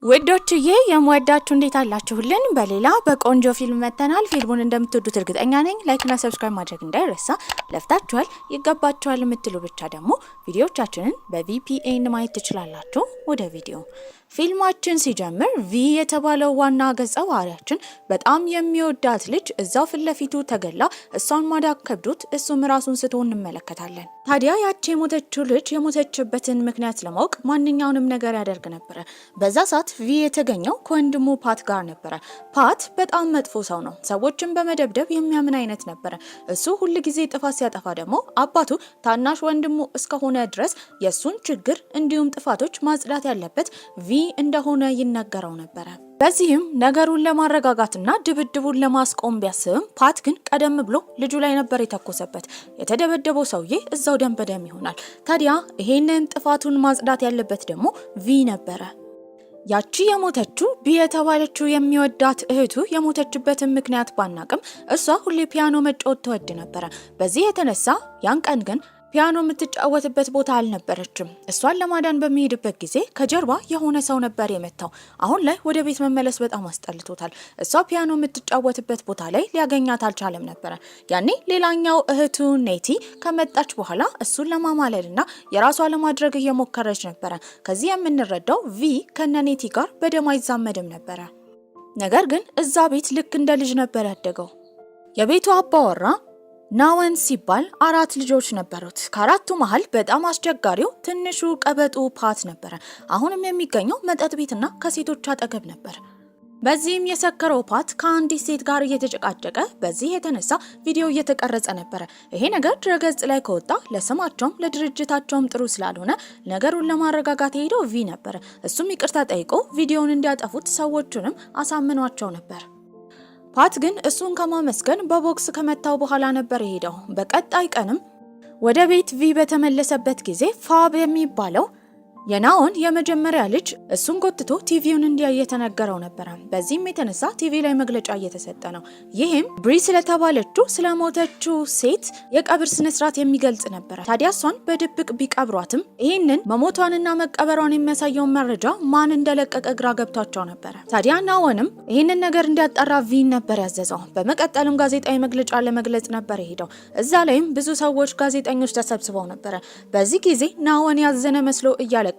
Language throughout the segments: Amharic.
ወዶችዬ የምወዳችሁ እንዴት አላችሁልን? በሌላ በቆንጆ ፊልም መተናል። ፊልሙን እንደምትወዱት እርግጠኛ ነኝ። ላይክ እና ሰብስክራይብ ማድረግ እንዳይረሳ። ለፍታችኋል ይገባችኋል የምትሉ ብቻ ደግሞ ቪዲዮቻችንን በVPN ማየት ትችላላችሁ። ወደ ቪዲዮ ፊልማችን ሲጀምር ቪ የተባለው ዋና ገጸ ባህሪያችን በጣም የሚወዳት ልጅ እዛው ፍለፊቱ ተገላ እሷን ማዳን ከብዶት እሱም ራሱን ስቶ እንመለከታለን። ታዲያ ያቺ የሞተችው ልጅ የሞተችበትን ምክንያት ለማወቅ ማንኛውንም ነገር ያደርግ ነበር። በዛ ሰዓት ቪ የተገኘው ከወንድሙ ፓት ጋር ነበር። ፓት በጣም መጥፎ ሰው ነው። ሰዎችን በመደብደብ የሚያምን አይነት ነበር። እሱ ሁሉ ጊዜ ጥፋት ሲያጠፋ ደግሞ አባቱ ታናሽ ወንድሙ እስከሆነ ድረስ የሱን ችግር እንዲሁም ጥፋቶች ማጽዳት ያለበት ቪ እንደሆነ ይነገረው ነበር። በዚህም ነገሩን ለማረጋጋትና ድብድቡን ለማስቆም ቢያስብም ፓት ግን ቀደም ብሎ ልጁ ላይ ነበር የተኮሰበት። የተደበደበው ሰውዬ እዛው ደም በደም ይሆናል። ታዲያ ይሄንን ጥፋቱን ማጽዳት ያለበት ደግሞ ቪ ነበረ። ያቺ የሞተችው ቢ የተባለችው የሚወዳት እህቱ የሞተችበትን ምክንያት ባናቅም እሷ ሁሌ ፒያኖ መጫወት ትወድ ነበር። በዚህ የተነሳ ያን ቀን ግን ፒያኖ የምትጫወትበት ቦታ አልነበረችም። እሷን ለማዳን በሚሄድበት ጊዜ ከጀርባ የሆነ ሰው ነበር የመታው። አሁን ላይ ወደ ቤት መመለስ በጣም አስጠልቶታል። እሷ ፒያኖ የምትጫወትበት ቦታ ላይ ሊያገኛት አልቻለም ነበር። ያኔ ሌላኛው እህቱ ኔቲ ከመጣች በኋላ እሱን ለማማለልና የራሷ ለማድረግ እየሞከረች ነበር። ከዚህ የምንረዳው ቪ ከነኔቲ ጋር በደም አይዛመድም ነበር። ነገር ግን እዛ ቤት ልክ እንደ ልጅ ነበር ያደገው። የቤቱ አባወራ ናወን ሲባል 4 ልጆች ነበሩት። ከአራቱ መሃል በጣም አስቸጋሪው ትንሹ ቀበጡ ፓት ነበር። አሁንም የሚገኘው መጠጥ ቤትና ከሴቶች አጠገብ ነበር። በዚህም የሰከረው ፓት ከአንዲት ሴት ጋር እየተጨቃጨቀ በዚህ የተነሳ ቪዲዮ እየተቀረጸ ነበር። ይሄ ነገር ድረገጽ ላይ ከወጣ ለስማቸውም ለድርጅታቸውም ጥሩ ስላልሆነ ነገሩን ለማረጋጋት ሄደው ቪ ነበር። እሱም ይቅርታ ጠይቆ ቪዲዮውን እንዲያጠፉት ሰዎቹንም አሳምኗቸው ነበር። ፓት ግን እሱን ከማመስገን በቦክስ ከመታው በኋላ ነበር የሄደው። በቀጣይ ቀንም ወደ ቤት ቪ በተመለሰበት ጊዜ ፋብ የሚባለው የናኦን የመጀመሪያ ልጅ እሱን ጎትቶ ቲቪውን እንዲያይ የተነገረው ነበር። በዚህም የተነሳ ቲቪ ላይ መግለጫ እየተሰጠ ነው። ይህም ብሪ ስለተባለችው ስለሞተችው ሴት የቀብር ስነስርዓት የሚገልጽ ነበር። ታዲያ እሷን በድብቅ ቢቀብሯትም ይህንን መሞቷንና መቀበሯን የሚያሳየውን መረጃ ማን እንደለቀቀ ግራ ገብቷቸው ነበር። ታዲያ ናኦንም ይህንን ነገር እንዲያጣራ ቪን ነበር ያዘዘው። በመቀጠልም ጋዜጣዊ መግለጫ ለመግለጽ ነበር የሄደው። እዛ ላይም ብዙ ሰዎች ጋዜጠኞች ተሰብስበው ነበር። በዚህ ጊዜ ናኦን ያዘነ መስሎ እያለ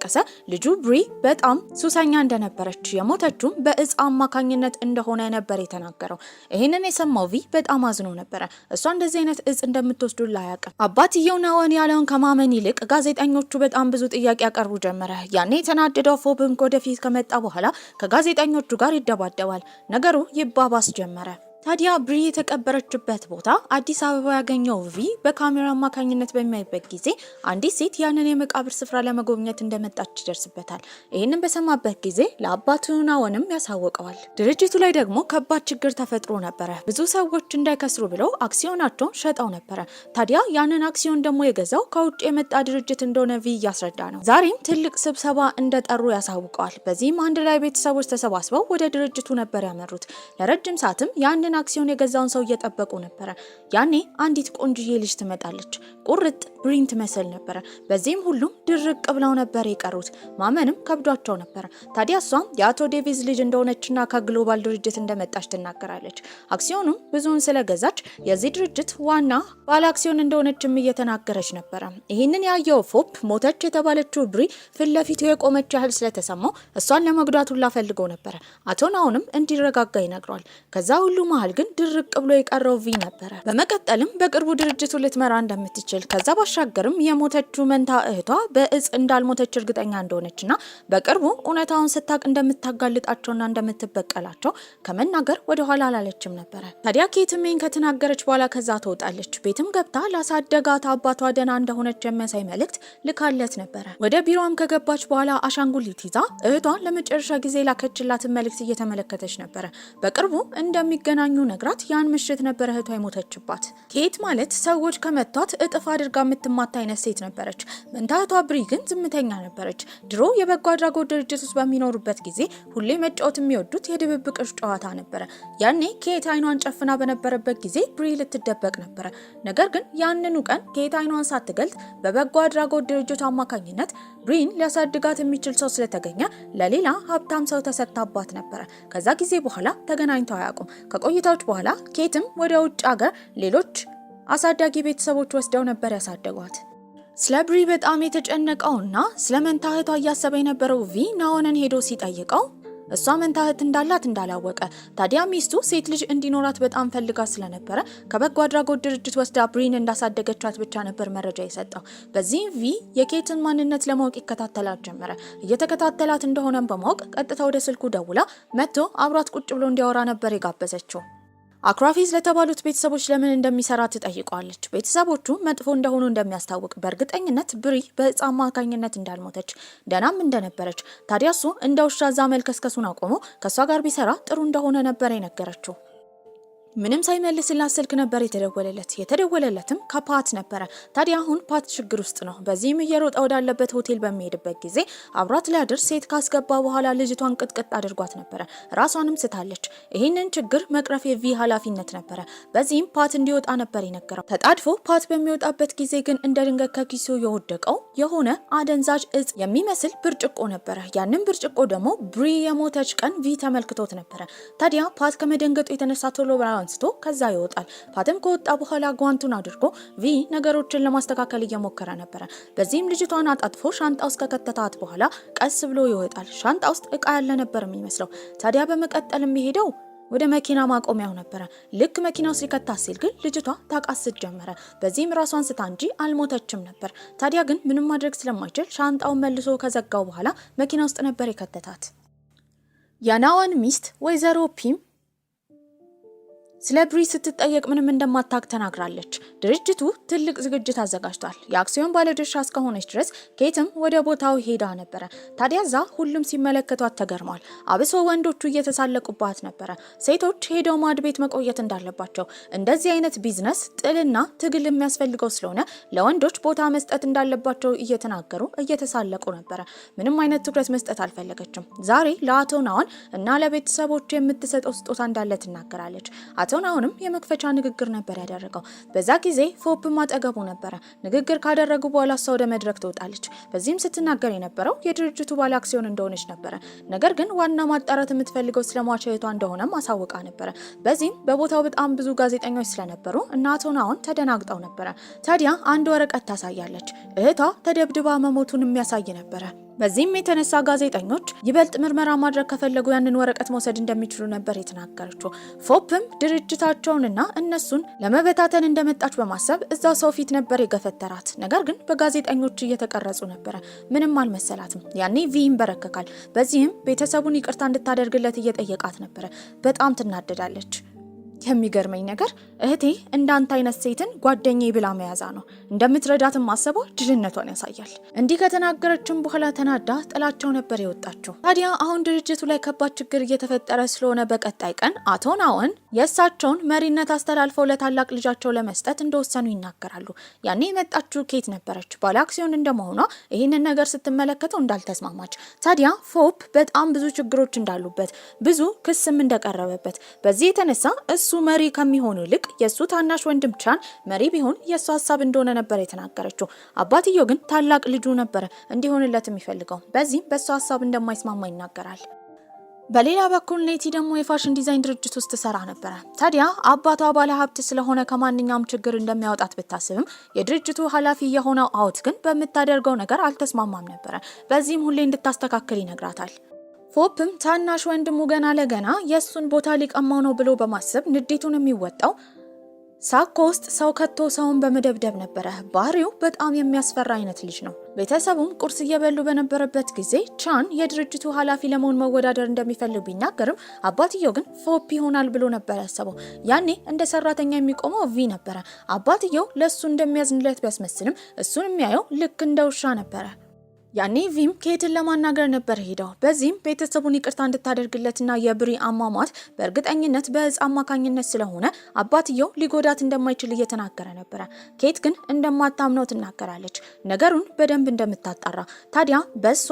ልጁ ብሪ በጣም ሱሰኛ እንደነበረች የሞተችው በእጽ አማካኝነት እንደሆነ ነበር የተናገረው። ይህንን የሰማው ቪ በጣም አዝኖ ነበር። እሷ እንደዚህ አይነት እጽ እንደምትወስዱ ላያውቅም። አባትየው ናኦን ያለውን ከማመን ይልቅ ጋዜጠኞቹ በጣም ብዙ ጥያቄ ያቀርቡ ጀመረ። ያኔ የተናደደው ፎብም ወደፊት ከመጣ በኋላ ከጋዜጠኞቹ ጋር ይደባደባል። ነገሩ ይባባስ ጀመረ። ታዲያ ብሪ የተቀበረችበት ቦታ አዲስ አበባ ያገኘው ቪ በካሜራ አማካኝነት በሚያይበት ጊዜ አንዲት ሴት ያንን የመቃብር ስፍራ ለመጎብኘት እንደመጣች ይደርስበታል። ይህንን በሰማበት ጊዜ ለአባቱ ናኦንም ያሳውቀዋል። ድርጅቱ ላይ ደግሞ ከባድ ችግር ተፈጥሮ ነበረ። ብዙ ሰዎች እንዳይከስሩ ብለው አክሲዮናቸውን ሸጠው ነበረ። ታዲያ ያንን አክሲዮን ደግሞ የገዛው ከውጭ የመጣ ድርጅት እንደሆነ ቪ እያስረዳ ነው። ዛሬም ትልቅ ስብሰባ እንደጠሩ ያሳውቀዋል። በዚህም አንድ ላይ ቤተሰቦች ተሰባስበው ወደ ድርጅቱ ነበር ያመሩት። ለረጅም ሰዓትም ያንን አክሲዮን የገዛውን ሰው እየጠበቁ ነበር። ያኔ አንዲት ቆንጅዬ ልጅ ትመጣለች። ቁርጥ ብሪን ትመስል ነበር። በዚህም ሁሉም ድርቅ ብለው ነበር የቀሩት። ማመንም ከብዷቸው ነበር። ታዲያ እሷም የአቶ ዴቪዝ ልጅ እንደሆነችና ከግሎባል ድርጅት እንደመጣች ትናገራለች። አክሲዮኑም ብዙውን ስለገዛች የዚህ ድርጅት ዋና ባለ አክሲዮን እንደሆነችም እየተናገረች ነበር። ይህንን ያየው ፎፕ ሞተች የተባለችው ብሪ ፊት ለፊቱ የቆመች ያህል ስለተሰማው እሷን ለመጉዳት ሁላ ፈልጎ ነበር። አቶ ናኦንም እንዲረጋጋ ይነግረዋል። ከዛ ሁሉ መሃል ግን ድርቅ ብሎ የቀረው ቪ ነበረ። በመቀጠልም በቅርቡ ድርጅቱ ልትመራ እንደምትችል ከዛ ባሻገርም የሞተችው መንታ እህቷ በእጽ እንዳልሞተች እርግጠኛ እንደሆነችና በቅርቡ እውነታውን ስታቅ እንደምታጋልጣቸውና እንደምትበቀላቸው ከመናገር ወደ ኋላ አላለችም ነበረ። ታዲያ ኬትሜን ከተናገረች በኋላ ከዛ ትወጣለች። ቤትም ገብታ ላሳደጋት አባቷ ደህና እንደሆነች የሚያሳይ መልእክት ልካለት ነበረ። ወደ ቢሮም ከገባች በኋላ አሻንጉሊት ይዛ እህቷን ለመጨረሻ ጊዜ ላከችላትን መልእክት እየተመለከተች ነበረ። በቅርቡ እንደሚገናኙ ነግራት ያን ምሽት ነበር እህቷ የሞተችባት። ኬት ማለት ሰዎች ከመቷት እጥፍ አድርጋ የምትማታ አይነት ሴት ነበረች። መንታ እህቷ ብሪ ግን ዝምተኛ ነበረች። ድሮ የበጎ አድራጎት ድርጅት ውስጥ በሚኖሩበት ጊዜ ሁሌ መጫወት የሚወዱት የድብብቆሽ ጨዋታ ነበረ። ያኔ ኬት አይኗን ጨፍና በነበረበት ጊዜ ብሪ ልትደበቅ ነበረ። ነገር ግን ያንኑ ቀን ኬት አይኗን ሳትገልጥ በበጎ አድራጎት ድርጅቱ አማካኝነት ብሪን ሊያሳድጋት የሚችል ሰው ስለተገኘ ለሌላ ሀብታም ሰው ተሰጥታባት ነበር። ከዛ ጊዜ በኋላ ተገናኝተው አያውቁም። ከቆይታዎች በኋላ ኬትም ወደ ውጭ ሀገር ሌሎች አሳዳጊ ቤተሰቦች ወስደው ነበር ያሳደጓት። ስለ ብሪ በጣም የተጨነቀውና ስለ መንታ እህቷ እያሰበ የነበረው ቪ ናኦንን ሄዶ ሲጠይቀው እሷ መንታ እህት እንዳላት እንዳላወቀ፣ ታዲያ ሚስቱ ሴት ልጅ እንዲኖራት በጣም ፈልጋ ስለነበረ ከበጎ አድራጎት ድርጅት ወስዳ ብሪን እንዳሳደገቻት ብቻ ነበር መረጃ የሰጠው። በዚህም ቪ የኬትን ማንነት ለማወቅ ይከታተላት ጀመረ። እየተከታተላት እንደሆነም በማወቅ ቀጥታ ወደ ስልኩ ደውላ መጥቶ አብሯት ቁጭ ብሎ እንዲያወራ ነበር የጋበዘችው። አክራፊዝ ለተባሉት ቤተሰቦች ለምን እንደሚሰራ ትጠይቀዋለች። ቤተሰቦቹ መጥፎ እንደሆኑ እንደሚያስታውቅ፣ በእርግጠኝነት ብሪ በህፃን አማካኝነት እንዳልሞተች ደናም እንደነበረች፣ ታዲያ እሱ እንደ ውሻ እዛ መልከስከሱን አቆሞ ከሷ ጋር ቢሰራ ጥሩ እንደሆነ ነበር የነገረችው። ምንም ሳይመልስላት ስልክ ነበር የተደወለለትም ከፓት ነበረ። ታዲያ አሁን ፓት ችግር ውስጥ ነው። በዚህም እየሮጠ ወዳለበት ሆቴል በሚሄድበት ጊዜ አብሯት ሊያድር ሴት ካስገባ በኋላ ልጅቷን ቅጥቅጥ አድርጓት ነበረ። ራሷንም ስታለች። ይህንን ችግር መቅረፍ የቪ ኃላፊነት ነበረ። በዚህም ፓት እንዲወጣ ነበር የነገረው። ተጣድፎ ፓት በሚወጣበት ጊዜ ግን እንደ ድንገት ከኪሱ የወደቀው የሆነ አደንዛዥ እጽ የሚመስል ብርጭቆ ነበረ። ያንን ብርጭቆ ደግሞ ብሪ የሞተች ቀን ቪ ተመልክቶት ነበረ። ታዲያ ፓት ከመደንገጡ የተነሳ ቶሎ አንስቶ ከዛ ይወጣል። ፓትም ከወጣ በኋላ ጓንቱን አድርጎ ቪ ነገሮችን ለማስተካከል እየሞከረ ነበር። በዚህም ልጅቷን አጣጥፎ ሻንጣ ውስጥ ከከተታት በኋላ ቀስ ብሎ ይወጣል። ሻንጣ ውስጥ እቃ ያለ ነበር የሚመስለው። ታዲያ በመቀጠል የሚሄደው ወደ መኪና ማቆሚያው ነበር። ልክ መኪናው ሲከታት ሲል ግን ልጅቷ ታቃስት ጀመረ። በዚህም ራሷን ስታ እንጂ አልሞተችም ነበር። ታዲያ ግን ምንም ማድረግ ስለማይችል ሻንጣውን መልሶ ከዘጋው በኋላ መኪና ውስጥ ነበር የከተታት። የናኦን ሚስት ወይዘሮ ፒም ስለ ብሪ ስትጠየቅ ምንም እንደማታውቅ ተናግራለች። ድርጅቱ ትልቅ ዝግጅት አዘጋጅቷል። የአክሲዮን ባለድርሻ እስከሆነች ድረስ ኬትም ወደ ቦታው ሄዳ ነበረ። ታዲያ እዛ ሁሉም ሲመለከቷት ተገርሟል። አብሶ ወንዶቹ እየተሳለቁባት ነበረ። ሴቶች ሄደው ማድ ቤት መቆየት እንዳለባቸው፣ እንደዚህ አይነት ቢዝነስ ጥልና ትግል የሚያስፈልገው ስለሆነ ለወንዶች ቦታ መስጠት እንዳለባቸው እየተናገሩ እየተሳለቁ ነበረ። ምንም አይነት ትኩረት መስጠት አልፈለገችም። ዛሬ ለአቶ ናኦን እና ለቤተሰቦች የምትሰጠው ስጦታ እንዳለ ትናገራለች። አቶ ናኦንም የመክፈቻ ንግግር ነበር ያደረገው። በዛ ጊዜ ፎፕ ማጠገቡ ነበረ። ንግግር ካደረጉ በኋላ እሷ ወደ መድረክ ትወጣለች። በዚህም ስትናገር የነበረው የድርጅቱ ባለ አክሲዮን እንደሆነች ነበረ። ነገር ግን ዋና ማጣራት የምትፈልገው ስለሟች እህቷ እንደሆነ ማሳወቃ ነበረ። በዚህም በቦታው በጣም ብዙ ጋዜጠኞች ስለነበሩ እና አቶ ናኦን ተደናግጠው ነበረ። ታዲያ አንድ ወረቀት ታሳያለች። እህቷ ተደብድባ መሞቱን የሚያሳይ ነበረ። በዚህም የተነሳ ጋዜጠኞች ይበልጥ ምርመራ ማድረግ ከፈለጉ ያንን ወረቀት መውሰድ እንደሚችሉ ነበር የተናገረችው። ፎፕም ድርጅታቸውንና እነሱን ለመበታተን እንደመጣች በማሰብ እዛው ሰው ፊት ነበር የገፈተራት። ነገር ግን በጋዜጠኞች እየተቀረጹ ነበረ። ምንም አልመሰላትም። ያኔ ቪ ይንበረከካል። በዚህም ቤተሰቡን ይቅርታ እንድታደርግለት እየጠየቃት ነበረ። በጣም ትናደዳለች። የሚገርመኝ ነገር እህቴ እንዳንተ አይነት ሴትን ጓደኛዬ ብላ መያዛ ነው። እንደምትረዳትም ማሰቧ ጅልነቷን ያሳያል። እንዲህ ከተናገረችም በኋላ ተናዳ ጥላቸው ነበር የወጣቸው። ታዲያ አሁን ድርጅቱ ላይ ከባድ ችግር እየተፈጠረ ስለሆነ በቀጣይ ቀን አቶ ናኦን የእሳቸውን መሪነት አስተላልፈው ለታላቅ ልጃቸው ለመስጠት እንደወሰኑ ይናገራሉ። ያኔ የመጣችው ኬት ነበረች። ባለ አክሲዮን እንደመሆኗ ይህንን ነገር ስትመለከተው እንዳልተስማማች፣ ታዲያ ፎፕ በጣም ብዙ ችግሮች እንዳሉበት፣ ብዙ ክስም እንደቀረበበት፣ በዚህ የተነሳ እሱ መሪ ከሚሆኑ ይልቅ የሱ ታናሽ ወንድም ቻን መሪ ቢሆን የሱ ሐሳብ እንደሆነ ነበር የተናገረችው። አባትየው ግን ታላቅ ልጁ ነበር እንዲሆንለት የሚፈልገው። በዚህም በሱ ሐሳብ እንደማይስማማ ይናገራል። በሌላ በኩል ኔቲ ደግሞ የፋሽን ዲዛይን ድርጅት ውስጥ ሰራ ነበር። ታዲያ አባቷ ባለ ሀብት ስለሆነ ከማንኛውም ችግር እንደሚያወጣት ብታስብም የድርጅቱ ኃላፊ የሆነው አውት ግን በምታደርገው ነገር አልተስማማም ነበር። በዚህም ሁሌ እንድታስተካክል ይነግራታል። ፎፕም ታናሽ ወንድሙ ገና ለገና የሱን ቦታ ሊቀማው ነው ብሎ በማሰብ ንዴቱን የሚወጣው ሳኮ ውስጥ ሰው ከቶ ሰውን በመደብደብ ነበረ። ባህሪው በጣም የሚያስፈራ አይነት ልጅ ነው። ቤተሰቡም ቁርስ እየበሉ በነበረበት ጊዜ ቻን የድርጅቱ ኃላፊ ለመሆን መወዳደር እንደሚፈልግ ቢናገርም አባትየው ግን ፎፕ ይሆናል ብሎ ነበር ያሰበው። ያኔ እንደ ሰራተኛ የሚቆመው ቪ ነበረ። አባትየው ለሱ እንደሚያዝንለት ቢያስመስልም እሱን የሚያየው ልክ እንደ ውሻ ነበረ። ያኔ ቪም ኬትን ለማናገር ነበር ሄደው። በዚህም ቤተሰቡን ይቅርታ እንድታደርግለትና የብሪ አሟሟት በእርግጠኝነት በእጽ አማካኝነት ስለሆነ አባትየው ሊጎዳት እንደማይችል እየተናገረ ነበረ። ኬት ግን እንደማታምነው ትናገራለች፣ ነገሩን በደንብ እንደምታጣራ። ታዲያ በሷ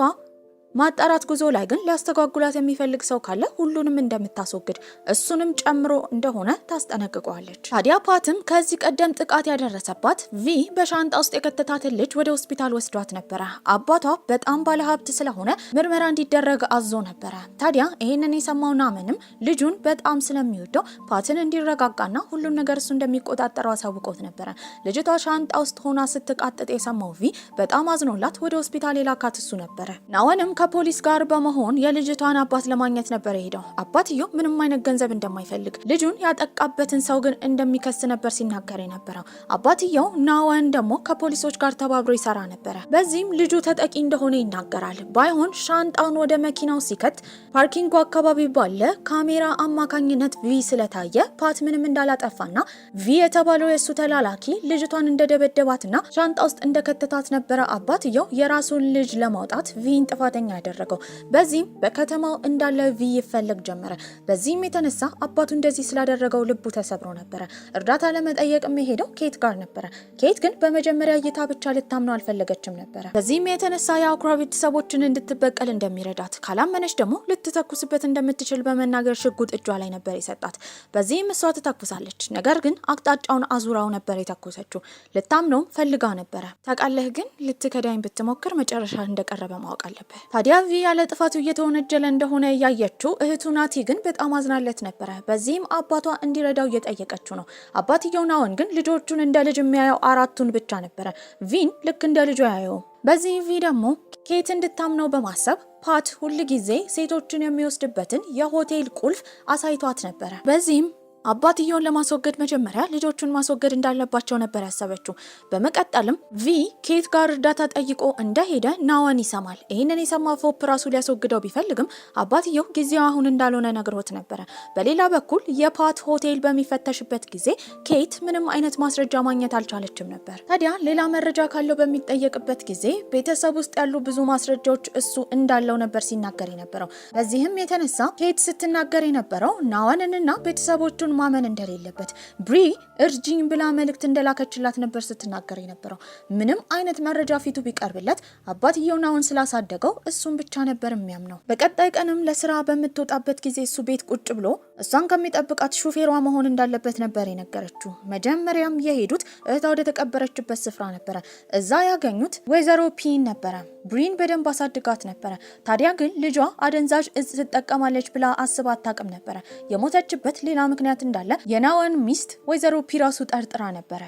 ማጣራት ጉዞ ላይ ግን ሊያስተጓጉላት የሚፈልግ ሰው ካለ ሁሉንም እንደምታስወግድ እሱንም ጨምሮ እንደሆነ ታስጠነቅቀዋለች። ታዲያ ፓትም ከዚህ ቀደም ጥቃት ያደረሰባት ቪ በሻንጣ ውስጥ የከተታትን ልጅ ወደ ሆስፒታል ወስዷት ነበረ። አባቷ በጣም ባለሀብት ስለሆነ ምርመራ እንዲደረግ አዞ ነበረ። ታዲያ ይህንን የሰማው ናኦንም ልጁን በጣም ስለሚወደው ፓትን እንዲረጋጋና ሁሉን ነገር እሱ እንደሚቆጣጠረው አሳውቆት ነበረ። ልጅቷ ሻንጣ ውስጥ ሆና ስትቃጥጥ የሰማው ቪ በጣም አዝኖላት ወደ ሆስፒታል የላካት እሱ ነበረ። ናኦንም ከፖሊስ ጋር በመሆን የልጅቷን አባት ለማግኘት ነበር የሄደው። አባትየው ምንም አይነት ገንዘብ እንደማይፈልግ ልጁን ያጠቃበትን ሰው ግን እንደሚከስ ነበር ሲናገር የነበረው። አባትየው ናኦን ደግሞ ከፖሊሶች ጋር ተባብሮ ይሰራ ነበረ። በዚህም ልጁ ተጠቂ እንደሆነ ይናገራል። ባይሆን ሻንጣውን ወደ መኪናው ሲከት ፓርኪንጉ አካባቢ ባለ ካሜራ አማካኝነት ቪ ስለታየ ፓት ምንም እንዳላጠፋና ቪ የተባለው የሱ ተላላኪ ልጅቷን እንደደበደባትና ሻንጣ ውስጥ እንደከተታት ነበረ አባትየው የራሱን ልጅ ለማውጣት ቪን ጥፋተኛ ያደረገው። በዚህም በከተማው እንዳለ ቪ ይፈለግ ጀመረ። በዚህም የተነሳ አባቱ እንደዚህ ስላደረገው ልቡ ተሰብሮ ነበረ። እርዳታ ለመጠየቅ የሄደው ኬት ጋር ነበረ። ኬት ግን በመጀመሪያ እይታ ብቻ ልታምነው አልፈለገችም ነበረ። በዚህም የተነሳ የአኩራ ቤተሰቦችን እንድትበቀል እንደሚረዳት ካላመነች ደግሞ ልትተኩስበት እንደምትችል በመናገር ሽጉጥ እጇ ላይ ነበር የሰጣት። በዚህም እሷ ትተኩሳለች። ነገር ግን አቅጣጫውን አዙራው ነበር የተኮሰችው። ልታምነውም ፈልጋ ነበረ። ታውቃለህ ግን ልትከዳኝ ብትሞክር መጨረሻ እንደቀረበ ማወቅ አለብህ። ታዲያ ቪ ያለ ጥፋቱ እየተወነጀለ እንደሆነ እያየችው እህቱ ናቲ ግን በጣም አዝናለት ነበረ። በዚህም አባቷ እንዲረዳው እየጠየቀችው ነው። አባትየው ናኦን ግን ልጆቹን እንደ ልጅ የሚያየው አራቱን ብቻ ነበረ። ቪን ልክ እንደ ልጁ ያየው። በዚህ ቪ ደግሞ ኬት እንድታምነው በማሰብ ፓት ሁል ጊዜ ሴቶችን የሚወስድበትን የሆቴል ቁልፍ አሳይቷት ነበረ። በዚህም አባትየውን ለማስወገድ መጀመሪያ ልጆቹን ማስወገድ እንዳለባቸው ነበር ያሰበችው። በመቀጠልም ቪ ኬት ጋር እርዳታ ጠይቆ እንደሄደ ናኦን ይሰማል። ይህንን የሰማ ፎፕ ራሱ ሊያስወግደው ቢፈልግም አባትየው ጊዜው አሁን እንዳልሆነ ነግሮት ነበረ። በሌላ በኩል የፓት ሆቴል በሚፈተሽበት ጊዜ ኬት ምንም አይነት ማስረጃ ማግኘት አልቻለችም ነበር። ታዲያ ሌላ መረጃ ካለው በሚጠየቅበት ጊዜ ቤተሰብ ውስጥ ያሉ ብዙ ማስረጃዎች እሱ እንዳለው ነበር ሲናገር የነበረው። በዚህም የተነሳ ኬት ስትናገር የነበረው ናኦንንና ቤተሰቦቹን ማመን እንደሌለበት ብሪ እርጂኝ ብላ መልእክት እንደላከችላት ነበር ስትናገር የነበረው። ምንም አይነት መረጃ ፊቱ ቢቀርብለት አባትየው ናኦን ስላሳደገው እሱን ብቻ ነበር የሚያምነው። በቀጣይ ቀንም ለስራ በምትወጣበት ጊዜ እሱ ቤት ቁጭ ብሎ እሷን ከሚጠብቃት ሹፌሯ መሆን እንዳለበት ነበር የነገረችው። መጀመሪያም የሄዱት እህቷ ወደ ተቀበረችበት ስፍራ ነበረ። እዛ ያገኙት ወይዘሮ ፒን ነበረ። ብሪን በደንብ አሳድጋት ነበረ። ታዲያ ግን ልጇ አደንዛዥ እጽ ትጠቀማለች ብላ አስባ አታውቅም ነበረ። የሞተችበት ሌላ ምክንያት እንዳለ የናኦን ሚስት ወይዘሮ ፒ ራሱ ጠርጥራ ነበረ።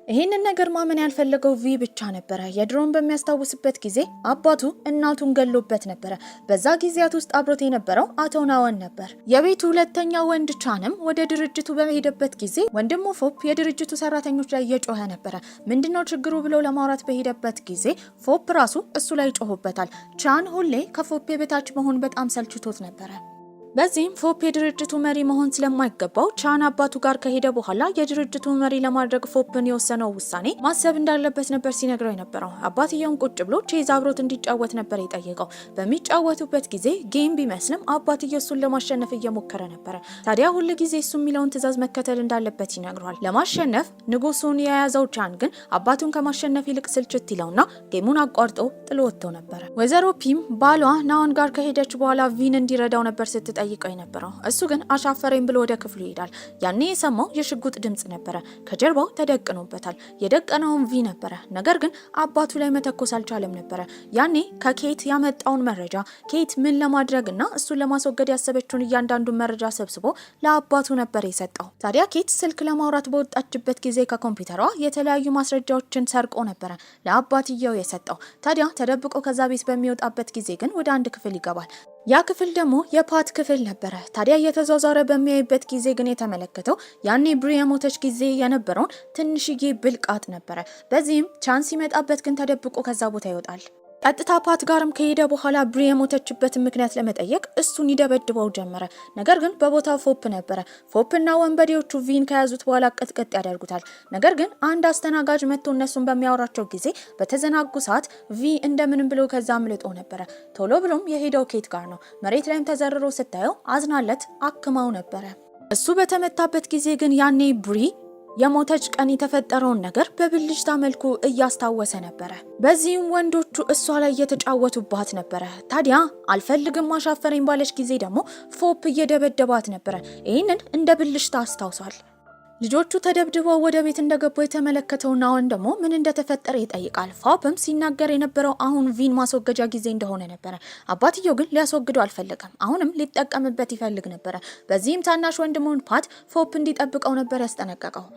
ይህንን ነገር ማመን ያልፈለገው ቪ ብቻ ነበረ። የድሮን በሚያስታውስበት ጊዜ አባቱ እናቱን ገሎበት ነበረ። በዛ ጊዜያት ውስጥ አብሮት የነበረው አቶ ናኦን ነበር። የቤቱ ሁለተኛ ወንድ ቻንም ወደ ድርጅቱ በሄደበት ጊዜ ወንድሙ ፎፕ የድርጅቱ ሰራተኞች ላይ እየጮኸ ነበረ። ምንድነው ችግሩ ብሎ ለማውራት በሄደበት ጊዜ ፎፕ ራሱ እሱ ላይ ጮሆበታል። ቻን ሁሌ ከፎፕ የበታች መሆን በጣም ሰልችቶት ነበረ። በዚህም ፎፕ የድርጅቱ መሪ መሆን ስለማይገባው ቻን አባቱ ጋር ከሄደ በኋላ የድርጅቱ መሪ ለማድረግ ፎፕን የወሰነው ውሳኔ ማሰብ እንዳለበት ነበር ሲነግረው የነበረው። አባትየውን ቁጭ ብሎ ቼዝ አብሮት እንዲጫወት ነበር የጠየቀው። በሚጫወቱበት ጊዜ ጌም ቢመስልም አባትየው እሱን ለማሸነፍ እየሞከረ ነበረ። ታዲያ ሁል ጊዜ እሱ የሚለውን ትዕዛዝ መከተል እንዳለበት ይነግረዋል። ለማሸነፍ ንጉሱን የያዘው ቻን ግን አባቱን ከማሸነፍ ይልቅ ስልችት ይለውና ጌሙን አቋርጦ ጥሎ ወጥቶ ነበረ። ወይዘሮ ፒም ባሏ ናኦን ጋር ከሄደች በኋላ ቪን እንዲረዳው ነበር ስትጠይቀው የነበረው። እሱ ግን አሻፈረኝ ብሎ ወደ ክፍሉ ይሄዳል። ያኔ የሰማው የሽጉጥ ድምጽ ነበረ። ከጀርባው ተደቅኖበታል። የደቀነውን ቪ ነበረ። ነገር ግን አባቱ ላይ መተኮስ አልቻለም ነበረ። ያኔ ከኬት ያመጣውን መረጃ ኬት ምን ለማድረግና እሱን ለማስወገድ ያሰበችውን እያንዳንዱን መረጃ ሰብስቦ ለአባቱ ነበር የሰጠው። ታዲያ ኬት ስልክ ለማውራት በወጣችበት ጊዜ ከኮምፒውተሯ የተለያዩ ማስረጃዎችን ሰርቆ ነበረ ለአባትየው የሰጠው። ታዲያ ተደብቆ ከዛ ቤት በሚወጣበት ጊዜ ግን ወደ አንድ ክፍል ይገባል። ያ ክፍል ደግሞ የፓት ክፍል ነበረ። ታዲያ እየተዟዟረ በሚያይበት ጊዜ ግን የተመለከተው ያኔ ብሪ የሞተች ጊዜ የነበረውን ትንሽዬ ብልቃጥ ነበረ። በዚህም ቻንስ ሲመጣበት ግን ተደብቆ ከዛ ቦታ ይወጣል። ቀጥታ ፓት ጋርም ከሄደ በኋላ ብሪ የሞተችበትን ምክንያት ለመጠየቅ እሱን ይደበድበው ጀመረ። ነገር ግን በቦታው ፎፕ ነበረ። ፎፕና ወንበዴዎቹ ቪን ከያዙት በኋላ ቅጥቅጥ ያደርጉታል። ነገር ግን አንድ አስተናጋጅ መጥቶ እነሱን በሚያወራቸው ጊዜ በተዘናጉ ሰዓት ቪ እንደምንም ብሎ ከዛ አምልጦ ነበረ። ቶሎ ብሎም የሄደው ኬት ጋር ነው። መሬት ላይም ተዘርሮ ስታየው አዝናለት አክማው ነበረ። እሱ በተመታበት ጊዜ ግን ያኔ ብሪ የሞተች ቀን የተፈጠረውን ነገር በብልጭታ መልኩ እያስታወሰ ነበረ። በዚህም ወንዶቹ እሷ ላይ እየተጫወቱባት ነበረ። ታዲያ አልፈልግም አሻፈረኝ ባለች ጊዜ ደግሞ ፎፕ እየደበደባት ነበረ። ይህንን እንደ ብልጭታ አስታውሷል። ልጆቹ ተደብድበው ወደ ቤት እንደገቡ የተመለከተው ናኦን ደግሞ ምን እንደተፈጠረ ይጠይቃል። ፎፕም ሲናገር የነበረው አሁን ቪን ማስወገጃ ጊዜ እንደሆነ ነበረ። አባትየው ግን ሊያስወግደው አልፈለገም። አሁንም ሊጠቀምበት ይፈልግ ነበረ። በዚህም ታናሽ ወንድሙን ፓት ፎፕ እንዲጠብቀው ነበር ያስጠነቀቀው።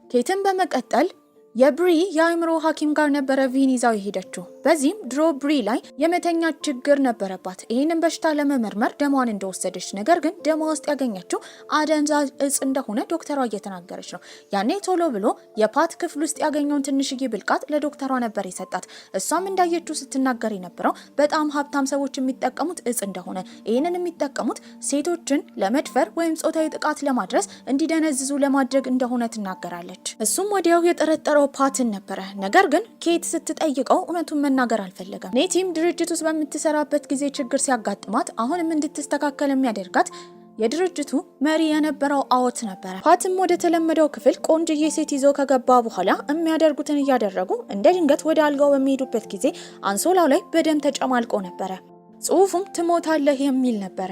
ኬትን በመቀጠል የብሪ የአእምሮ ሐኪም ጋር ነበረ ቪን ይዛው የሄደችው። በዚህም ድሮ ብሪ ላይ የመተኛ ችግር ነበረባት። ይህንን በሽታ ለመመርመር ደሟን እንደወሰደች፣ ነገር ግን ደሟ ውስጥ ያገኘችው አደንዛዥ እጽ እንደሆነ ዶክተሯ እየተናገረች ነው። ያኔ ቶሎ ብሎ የፓት ክፍል ውስጥ ያገኘውን ትንሽዬ ብልቃጥ ለዶክተሯ ነበር የሰጣት። እሷም እንዳየችው ስትናገር የነበረው በጣም ሀብታም ሰዎች የሚጠቀሙት እጽ እንደሆነ፣ ይህንን የሚጠቀሙት ሴቶችን ለመድፈር ወይም ጾታዊ ጥቃት ለማድረስ እንዲደነዝዙ ለማድረግ እንደሆነ ትናገራለች። እሱም ወዲያው የጠረጠረው ፓትን ነበረ። ነገር ግን ኬት ስትጠይቀው እውነቱን መናገር አልፈለገም። ኔቲም ድርጅት ውስጥ በምትሰራበት ጊዜ ችግር ሲያጋጥማት አሁንም እንድትስተካከል የሚያደርጋት የድርጅቱ መሪ የነበረው አዎት ነበረ። ፓትም ወደ ተለመደው ክፍል ቆንጅዬ ሴት ይዞ ከገባ በኋላ የሚያደርጉትን እያደረጉ እንደ ድንገት ወደ አልጋው በሚሄዱበት ጊዜ አንሶላው ላይ በደም ተጨማልቆ ነበረ። ጽሑፉም ትሞታለህ የሚል ነበረ።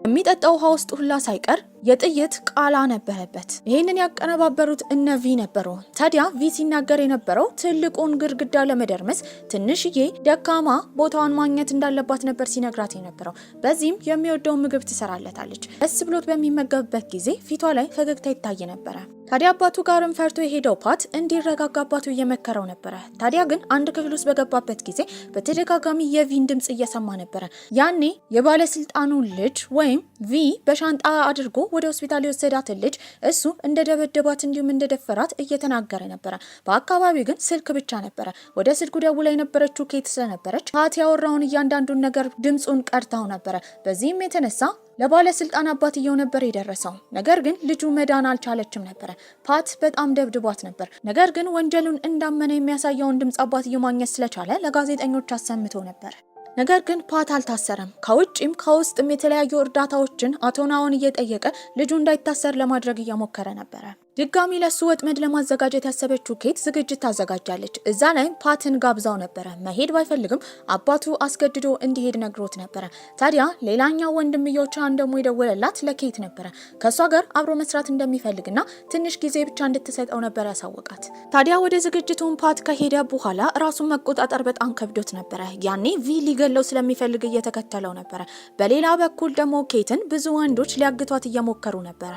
የሚጠጣው ውሃ ውስጥ ሁላ ሳይቀር የጥይት ቃላ ነበረበት። ይህንን ያቀነባበሩት እነ ቪ ነበሩ። ታዲያ ቪ ሲናገር የነበረው ትልቁን ግድግዳ ለመደርመስ ትንሽዬ ደካማ ቦታዋን ማግኘት እንዳለባት ነበር ሲነግራት የነበረው። በዚህም የሚወደውን ምግብ ትሰራለታለች። ደስ ብሎት በሚመገብበት ጊዜ ፊቷ ላይ ፈገግታ ይታይ ነበረ። ታዲያ አባቱ ጋርም ፈርቶ የሄደው ፓት እንዲረጋጋ አባቱ እየመከረው ነበረ። ታዲያ ግን አንድ ክፍል ውስጥ በገባበት ጊዜ በተደጋጋሚ የቪን ድምጽ እየሰማ ነበረ። ያኔ የባለስልጣኑ ልጅ ወይም ቪ በሻንጣ አድርጎ ወደ ሆስፒታል የወሰዳትን ልጅ እሱ እንደደበደባት እንዲሁም እንደደፈራት እየተናገረ ነበረ። በአካባቢው ግን ስልክ ብቻ ነበረ። ወደ ስልኩ ደውላ የነበረችው ኬት ስለነበረች ፓት ያወራውን እያንዳንዱን ነገር ድምጹን ቀርታው ነበረ። በዚህም የተነሳ ለባለስልጣን አባትየው ነበር የደረሰው። ነገር ግን ልጁ መዳን አልቻለችም ነበረ። ፓት በጣም ደብድቧት ነበር። ነገር ግን ወንጀሉን እንዳመነ የሚያሳየውን ድምጽ አባትየው ማግኘት ስለቻለ ለጋዜጠኞች አሰምቶ ነበር። ነገር ግን ፓት አልታሰረም። ከውጭም ከውስጥም የተለያዩ እርዳታዎችን አቶ ናኦን እየጠየቀ ልጁ እንዳይታሰር ለማድረግ እየሞከረ ነበረ። ድጋሚ ለሱ ወጥመድ ለማዘጋጀት ያሰበችው ኬት ዝግጅት ታዘጋጃለች። እዛ ላይም ፓትን ጋብዛው ነበረ። መሄድ ባይፈልግም አባቱ አስገድዶ እንዲሄድ ነግሮት ነበረ። ታዲያ ሌላኛው ወንድምየው ቻን ደግሞ የደወለላት ለኬት ነበረ። ከሷ ጋር አብሮ መስራት እንደሚፈልግና ትንሽ ጊዜ ብቻ እንድትሰጠው ነበር ያሳወቃት። ታዲያ ወደ ዝግጅቱን ፓት ከሄደ በኋላ ራሱን መቆጣጠር በጣም ከብዶት ነበረ። ያኔ ቪ ሊገለው ስለሚፈልግ እየተከተለው ነበረ። በሌላ በኩል ደግሞ ኬትን ብዙ ወንዶች ሊያግቷት እየሞከሩ ነበረ።